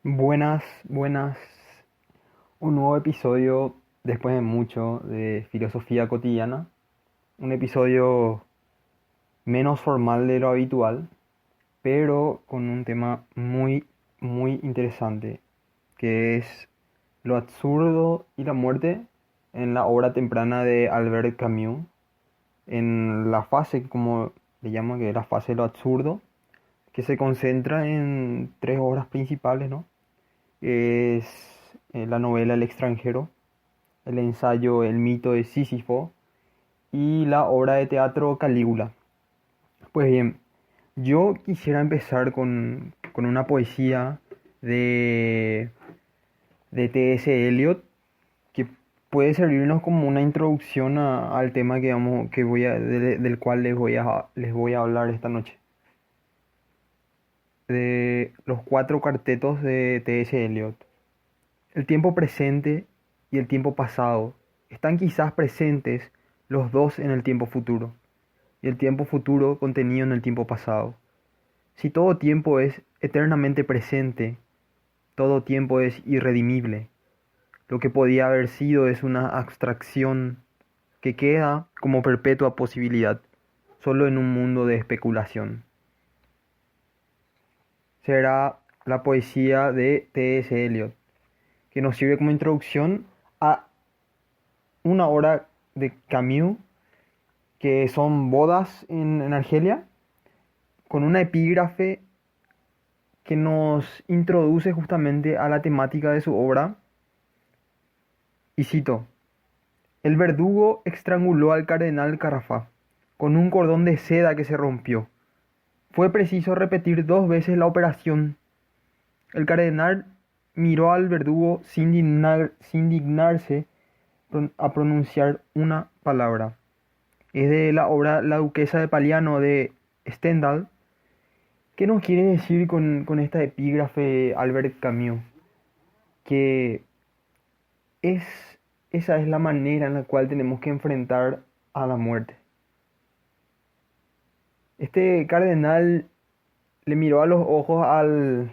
Buenas, buenas. Un nuevo episodio después de mucho de filosofía cotidiana. Un episodio menos formal de lo habitual, pero con un tema muy interesante, que es lo absurdo y la muerte en la obra temprana de Albert Camus, en la fase, como le llaman, que es la fase de lo absurdo, que se concentra en tres obras principales, ¿no? Es la novela El extranjero, el ensayo El mito de Sísifo y la obra de teatro Calígula. Pues bien, yo quisiera empezar con una poesía de, de T.S. Eliot que puede servirnos como una introducción al tema del cual les voy a hablar esta noche. De los cuatro cuartetos de T.S. Eliot. El tiempo presente y el tiempo pasado están quizás presentes los dos en el tiempo futuro, y el tiempo futuro contenido en el tiempo pasado. Si todo tiempo es eternamente presente, todo tiempo es irredimible. Lo que podía haber sido es una abstracción que queda como perpetua posibilidad, solo en un mundo de especulación. Será la poesía de T.S. Eliot, que nos sirve como introducción a una obra de Camus, que son bodas en Argelia, con una epígrafe que nos introduce justamente a la temática de su obra. Y cito: el verdugo estranguló al cardenal Carafá con un cordón de seda que se rompió. Fue preciso repetir 2 veces la operación. El cardenal miró al verdugo sin dignarse a pronunciar una palabra. Es de la obra La duquesa de Paliano de Stendhal. ¿Qué nos quiere decir con esta epígrafe Albert Camus? Que es, esa es la manera en la cual tenemos que enfrentar a la muerte. Este cardenal le miró a los ojos al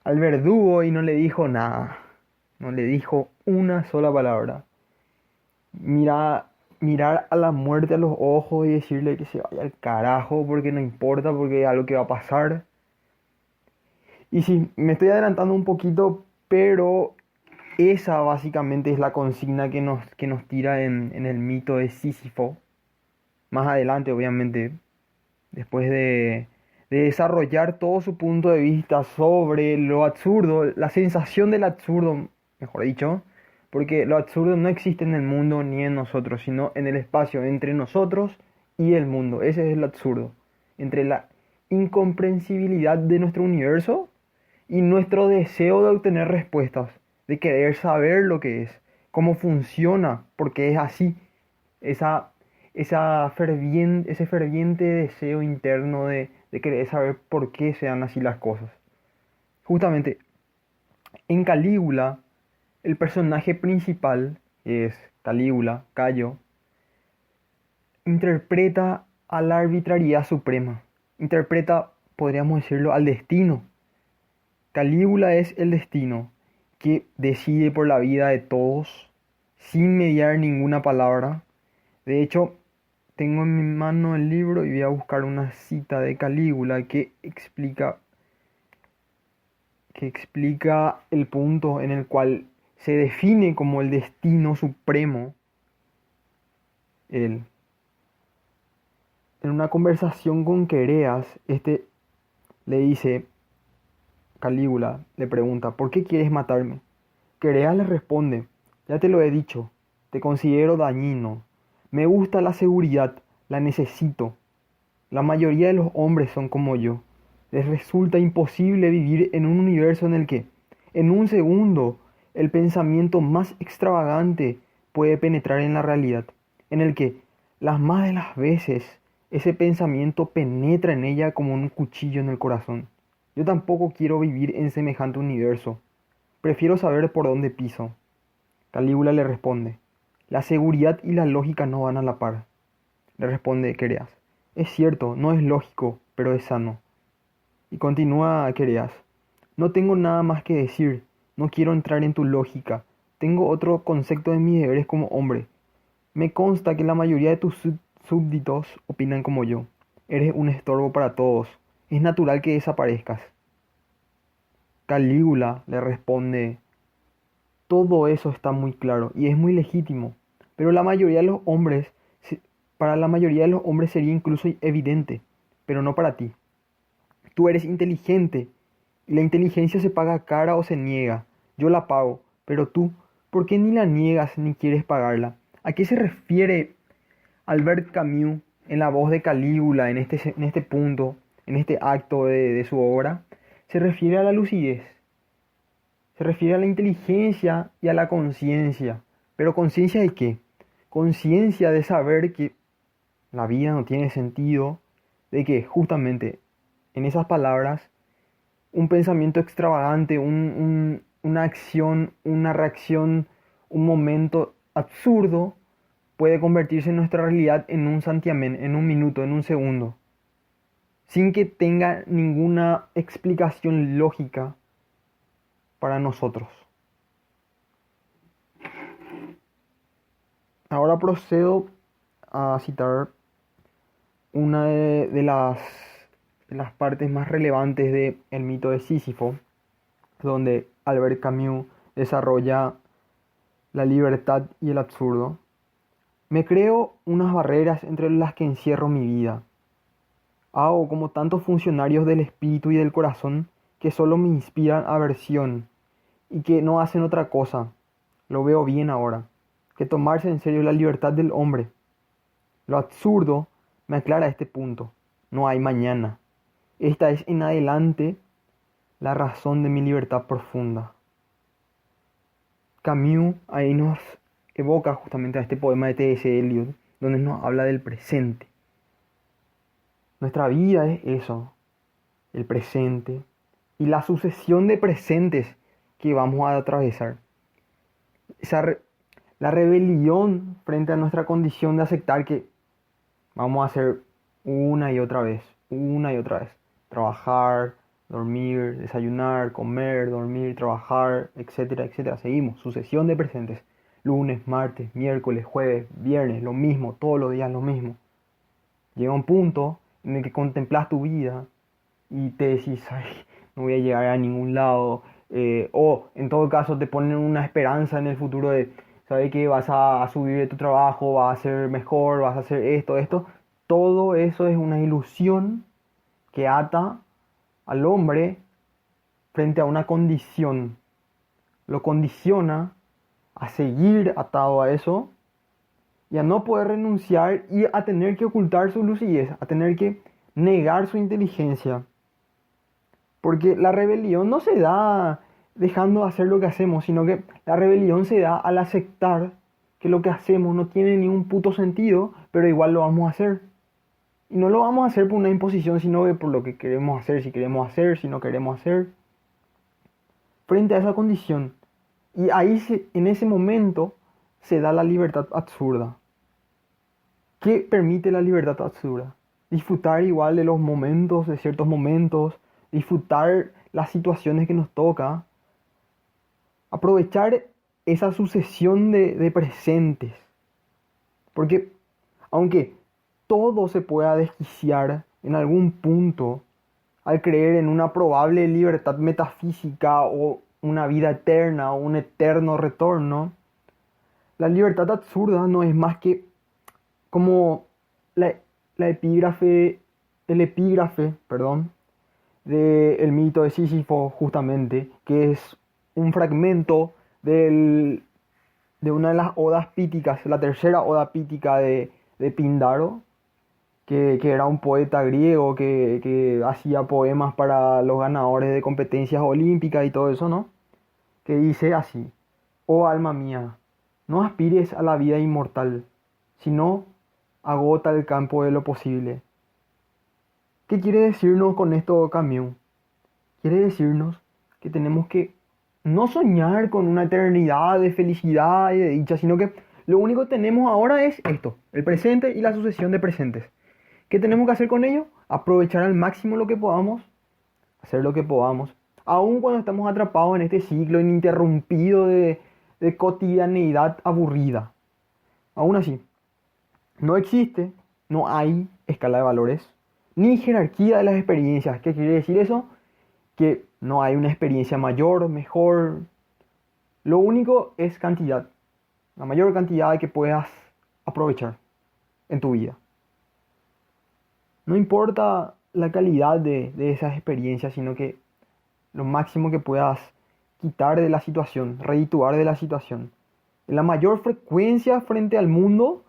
verdugo y no le dijo nada. No le dijo una sola palabra. Mirar a la muerte a los ojos y decirle que se vaya al carajo porque no importa, porque es algo que va a pasar. Y sí, me estoy adelantando un poquito, pero esa básicamente es la consigna que nos tira en el mito de Sísifo. Más adelante, obviamente, después de desarrollar todo su punto de vista sobre lo absurdo, la sensación del absurdo, mejor dicho, porque lo absurdo no existe en el mundo ni en nosotros, sino en el espacio entre nosotros y el mundo. Ese es el absurdo, entre la incomprensibilidad de nuestro universo y nuestro deseo de obtener respuestas, de querer saber lo que es, cómo funciona, porque es así, esa, ese ferviente deseo interno de querer saber por qué se dan así las cosas. Justamente, en Calígula, el personaje principal, que es Calígula, Cayo, interpreta a la arbitrariedad suprema, interpreta, podríamos decirlo, al destino. Calígula es el destino que decide por la vida de todos sin mediar ninguna palabra. De hecho, tengo en mi mano el libro y voy a buscar una cita de Calígula que explica el punto en el cual se define como el destino supremo. Él, en una conversación con Quereas, este le dice, Calígula le pregunta: ¿por qué quieres matarme? Quereas le responde: ya te lo he dicho, te considero dañino. Me gusta la seguridad, la necesito. La mayoría de los hombres son como yo. Les resulta imposible vivir en un universo en el que, en un segundo, el pensamiento más extravagante puede penetrar en la realidad, en el que, las más de las veces, ese pensamiento penetra en ella como un cuchillo en el corazón. Yo tampoco quiero vivir en semejante universo. Prefiero saber por dónde piso. Calígula le responde: la seguridad y la lógica no van a la par. Le responde Quereas: es cierto, no es lógico, pero es sano. Y continúa Quereas: No tengo nada más que decir. No quiero entrar en tu lógica. Tengo otro concepto de mis deberes como hombre. Me consta que la mayoría de tus súbditos opinan como yo. Eres un estorbo para todos. Es natural que desaparezcas. Calígula le responde, todo eso está muy claro y es muy legítimo, pero la mayoría de los hombres, para la mayoría de los hombres sería incluso evidente, pero no para ti. Tú eres inteligente y la inteligencia se paga cara o se niega. Yo la pago, pero tú, ¿por qué ni la niegas ni quieres pagarla? ¿A qué se refiere Albert Camus en la voz de Calígula en este punto, en este acto de su obra? Se refiere a la lucidez, se refiere a la inteligencia y a la conciencia. ¿Pero conciencia de qué? Conciencia de saber que la vida no tiene sentido, de que justamente en esas palabras un pensamiento extravagante, una acción, una reacción, un momento absurdo puede convertirse en nuestra realidad en un santiamén, en un minuto, en un segundo, sin que tenga ninguna explicación lógica para nosotros. Ahora procedo a citar una de las partes más relevantes del mito de Sísifo, donde Albert Camus desarrolla la libertad y el absurdo. Me creo unas barreras entre las que encierro mi vida. Hago como tantos funcionarios del espíritu y del corazón que solo me inspiran aversión y que no hacen otra cosa. Lo veo bien ahora, que tomarse en serio la libertad del hombre. Lo absurdo me aclara este punto. No hay mañana. Esta es en adelante la razón de mi libertad profunda. Camus ahí nos evoca justamente a este poema de T.S. Eliot, donde nos habla del presente. Nuestra vida es eso, el presente y la sucesión de presentes que vamos a atravesar. La rebelión frente a nuestra condición de aceptar que vamos a hacer una y otra vez, trabajar, dormir, desayunar, comer, dormir, trabajar, etcétera, etcétera. Seguimos, sucesión de presentes. Lunes, martes, miércoles, jueves, viernes, lo mismo, todos los días lo mismo. Llega un punto en el que contemplas tu vida y te decís, ay, no voy a llegar a ningún lado. O en todo caso te ponen una esperanza en el futuro de, sabes que vas a subir de tu trabajo, vas a ser mejor, vas a hacer esto. Todo eso es una ilusión que ata al hombre frente a una condición. Lo condiciona a seguir atado a eso y a no poder renunciar y a tener que ocultar su lucidez, a tener que negar su inteligencia. Porque la rebelión no se da dejando de hacer lo que hacemos, sino que la rebelión se da al aceptar que lo que hacemos no tiene ningún puto sentido, pero igual lo vamos a hacer. Y no lo vamos a hacer por una imposición, sino que por lo que queremos hacer, si queremos hacer, si no queremos hacer. Frente a esa condición. Y ahí, en ese momento, se da la libertad absurda. ¿Qué permite la libertad absurda? Disfrutar igual de los momentos, de ciertos momentos, disfrutar las situaciones que nos toca, aprovechar esa sucesión de presentes. Porque aunque todo se pueda desquiciar en algún punto al creer en una probable libertad metafísica o una vida eterna o un eterno retorno, la libertad absurda no es más que como el epígrafe, perdón, del mito de Sísifo justamente, que es un fragmento de una de las odas píticas, la tercera oda pítica de Píndaro, que era un poeta griego que hacía poemas para los ganadores de competencias olímpicas y todo eso, ¿no? Que dice así: oh alma mía, no aspires a la vida inmortal, sino agota el campo de lo posible. ¿Qué quiere decirnos con esto Camus? Quiere decirnos que tenemos que no soñar con una eternidad de felicidad y de dicha, sino que lo único que tenemos ahora es esto, el presente y la sucesión de presentes. ¿Qué tenemos que hacer con ello? Aprovechar al máximo lo que podamos, hacer lo que podamos, Aun cuando estamos atrapados en este ciclo ininterrumpido de cotidianeidad aburrida. Aún así, no existe, no hay escala de valores, ni jerarquía de las experiencias. ¿Qué quiere decir eso? Que no hay una experiencia mayor, mejor. Lo único es cantidad, la mayor cantidad que puedas aprovechar en tu vida. No importa la calidad de esas experiencias, sino que lo máximo que puedas quitar de la situación, redituar de la situación. La mayor frecuencia frente al mundo,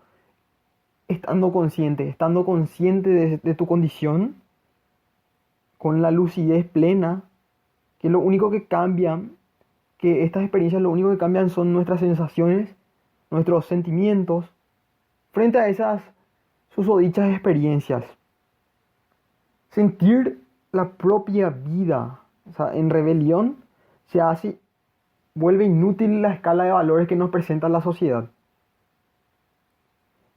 estando consciente de tu condición, con la lucidez plena, que lo único que cambian, que estas experiencias lo único que cambian son nuestras sensaciones, nuestros sentimientos, frente a esas susodichas experiencias. Sentir la propia vida, o sea, en rebelión, vuelve inútil la escala de valores que nos presenta la sociedad.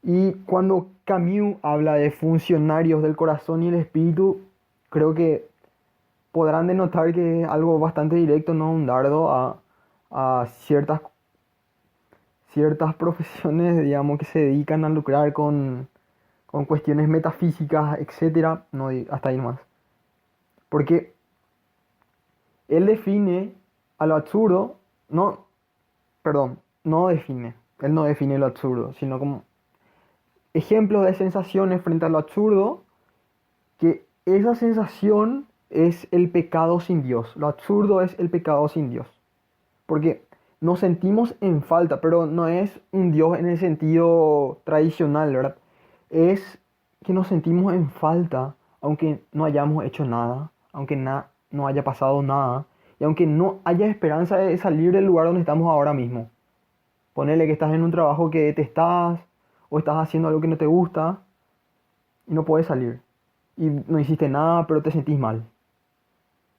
Y cuando Camus habla de funcionarios del corazón y el espíritu, creo que podrán denotar que es algo bastante directo, no un dardo a ciertas profesiones, digamos, que se dedican a lucrar con cuestiones metafísicas, etcétera. No, hasta ahí nomás. Porque él define a lo absurdo, él no define lo absurdo, sino como ejemplos de sensaciones frente a lo absurdo, que esa sensación es el pecado sin Dios. Lo absurdo es el pecado sin Dios. Porque nos sentimos en falta, pero no es un Dios en el sentido tradicional, ¿verdad? Es que nos sentimos en falta, aunque no hayamos hecho nada, aunque no haya pasado nada, y aunque no haya esperanza de salir del lugar donde estamos ahora mismo. Ponele que estás en un trabajo que detestás, o estás haciendo algo que no te gusta, y no puedes salir. Y no hiciste nada, pero te sentís mal.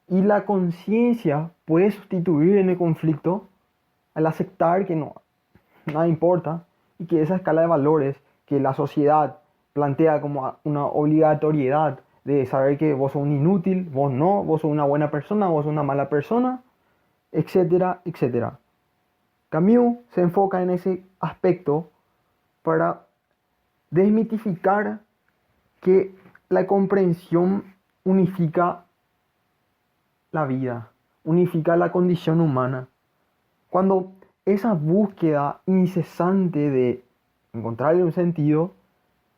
Y la conciencia puede sustituir en el conflicto al aceptar que no, nada importa y que esa escala de valores que la sociedad plantea como una obligatoriedad de saber que vos sos un inútil, vos no, vos sos una buena persona, vos sos una mala persona, etcétera, etcétera. Camus se enfoca en ese aspecto para desmitificar que la comprensión unifica la vida, unifica la condición humana. Cuando esa búsqueda incesante de encontrarle un sentido,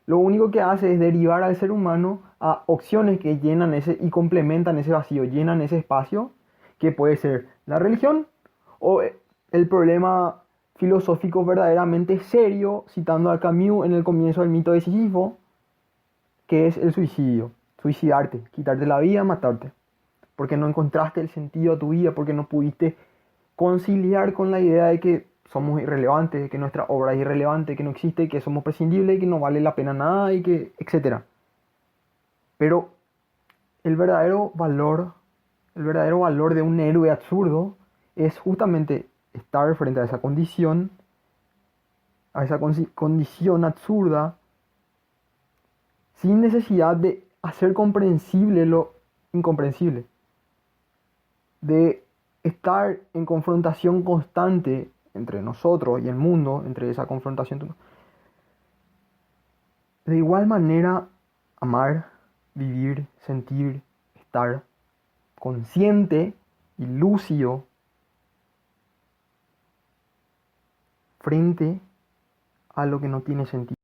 lo único que hace es derivar al ser humano a opciones que llenan ese y complementan ese vacío, llenan ese espacio, que puede ser la religión o el problema filosófico verdaderamente serio, citando a Camus en el comienzo del mito de Sísifo, que es el suicidio, suicidarte, quitarte la vida, matarte, porque no encontraste el sentido a tu vida, porque no pudiste conciliar con la idea de que somos irrelevantes, que nuestra obra es irrelevante, que no existe, que somos prescindibles, que no vale la pena nada y que etcétera. Pero el verdadero valor de un héroe absurdo es justamente estar frente a esa condición absurda, sin necesidad de hacer comprensible lo incomprensible, de estar en confrontación constante entre nosotros y el mundo, entre esa confrontación. De igual manera, amar, vivir, sentir, estar consciente y lúcido frente a lo que no tiene sentido.